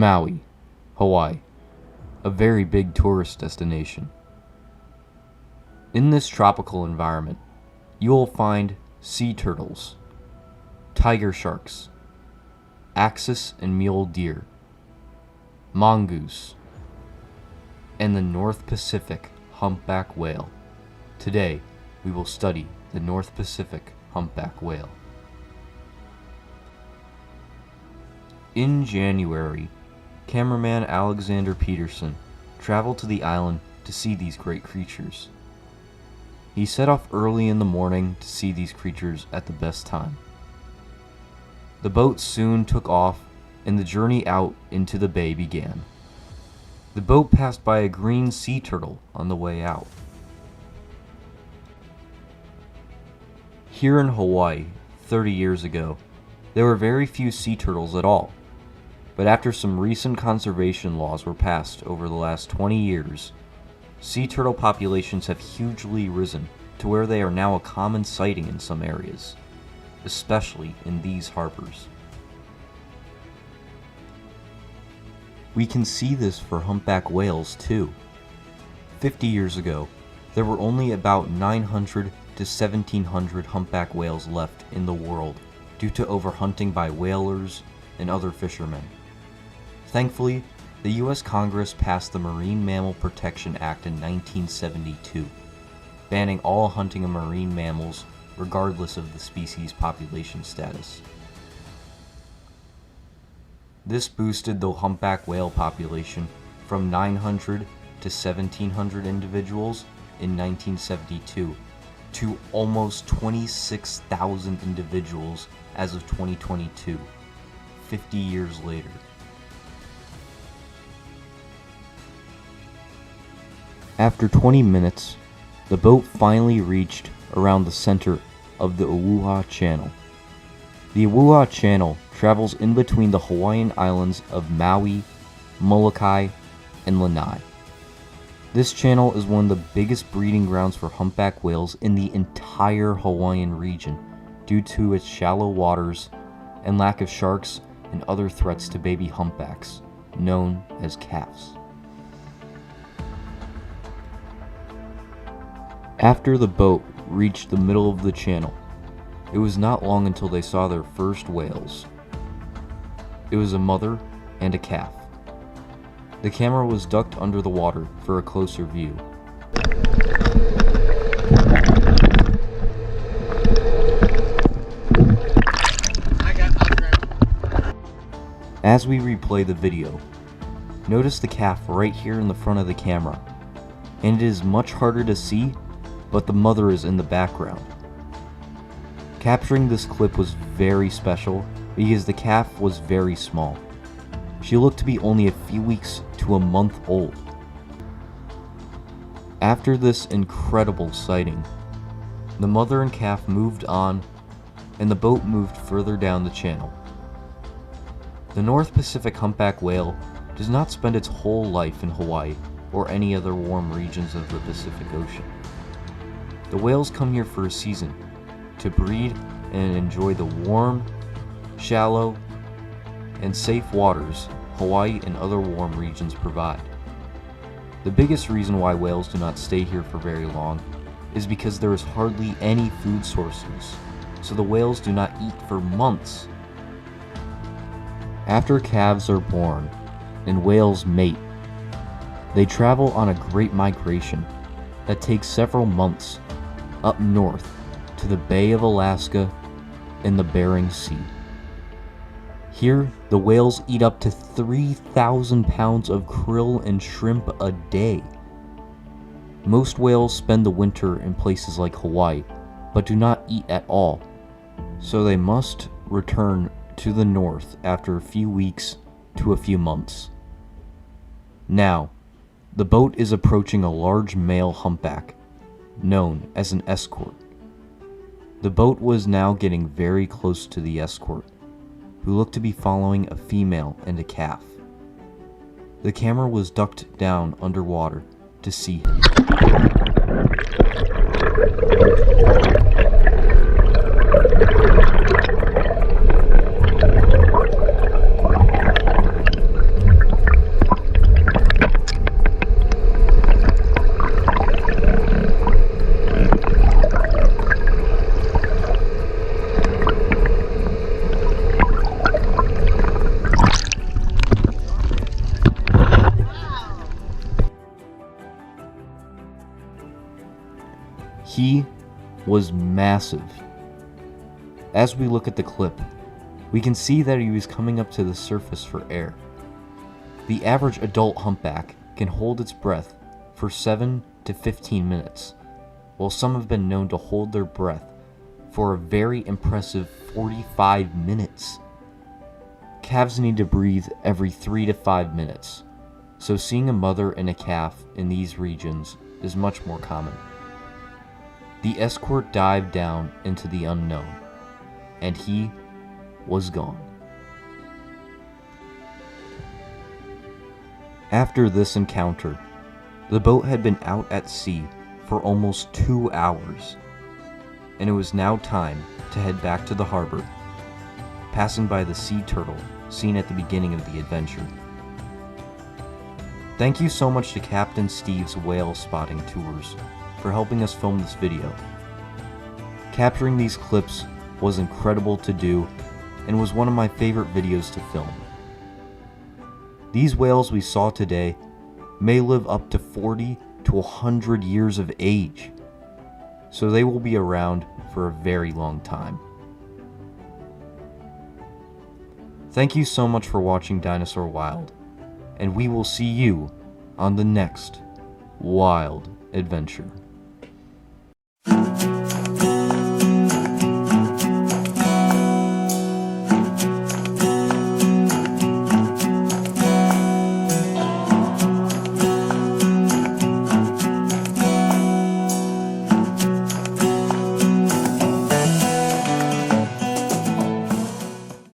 Maui, Hawaii, a very big tourist destination. In this tropical environment, you will find sea turtles, tiger sharks, axis and mule deer, mongoose, and the North Pacific humpback whale. Today, we will study the North Pacific humpback whale. In January, cameraman Alexander Peterson traveled to the island to see these great creatures. He set off early in the morning to see these creatures at the best time. The boat soon took off and the journey out into the bay began. The boat passed by a green sea turtle on the way out. Here in Hawaii, 30 years ago, there were very few sea turtles at all. But after some recent conservation laws were passed over the last 20 years, sea turtle populations have hugely risen to where they are now a common sighting in some areas, especially in these harbors. We can see this for humpback whales too. 50 years ago, there were only about 900 to 1700 humpback whales left in the world due to overhunting by whalers and other fishermen. Thankfully, the U.S. Congress passed the Marine Mammal Protection Act in 1972, banning all hunting of marine mammals regardless of the species' population status. This boosted the humpback whale population from 900 to 1700 individuals in 1972 to almost 26,000 individuals as of 2022, 50 years later. After 20 minutes, the boat finally reached around the center of the Wailua Channel. The Wailua Channel travels in between the Hawaiian islands of Maui, Molokai, and Lanai. This channel is one of the biggest breeding grounds for humpback whales in the entire Hawaiian region due to its shallow waters and lack of sharks and other threats to baby humpbacks, known as calves. After the boat reached the middle of the channel, it was not long until they saw their first whales. It was a mother and a calf. The camera was ducked under the water for a closer view. As we replay the video, notice the calf right here in the front of the camera, and it is much harder to see, but the mother is in the background. Capturing this clip was very special because the calf was very small. She looked to be only a few weeks to a month old. After this incredible sighting, the mother and calf moved on and the boat moved further down the channel. The North Pacific humpback whale does not spend its whole life in Hawaii or any other warm regions of the Pacific Ocean. The whales come here for a season to breed and enjoy the warm, shallow, and safe waters Hawaii and other warm regions provide. The biggest reason why whales do not stay here for very long is because there is hardly any food sources, so the whales do not eat for months. After calves are born and whales mate, they travel on a great migration that takes several months up north to the Bay of Alaska and the Bering Sea. Here, the whales eat up to 3,000 pounds of krill and shrimp a day. Most whales spend the winter in places like Hawaii, but do not eat at all, so they must return to the north after a few weeks to a few months. Now, the boat is approaching a large male humpback, known as an escort. The boat was now getting very close to the escort, who looked to be following a female and a calf. The camera was ducked down underwater to see him. He was massive. As we look at the clip, we can see that he was coming up to the surface for air. The average adult humpback can hold its breath for 7 to 15 minutes, while some have been known to hold their breath for a very impressive 45 minutes. Calves need to breathe every 3 to 5 minutes, so seeing a mother and a calf in these regions is much more common. The escort dived down into the unknown, and he was gone. After this encounter, the boat had been out at sea for almost 2 hours, and it was now time to head back to the harbor, passing by the sea turtle seen at the beginning of the adventure. Thank you so much to Captain Steve's Whale Spotting Tours for helping us film this video. Capturing these clips was incredible to do and was one of my favorite videos to film. These whales we saw today may live up to 40 to 100 years of age, so they will be around for a very long time. Thank you so much for watching Dinosaur Wild, and we will see you on the next wild adventure.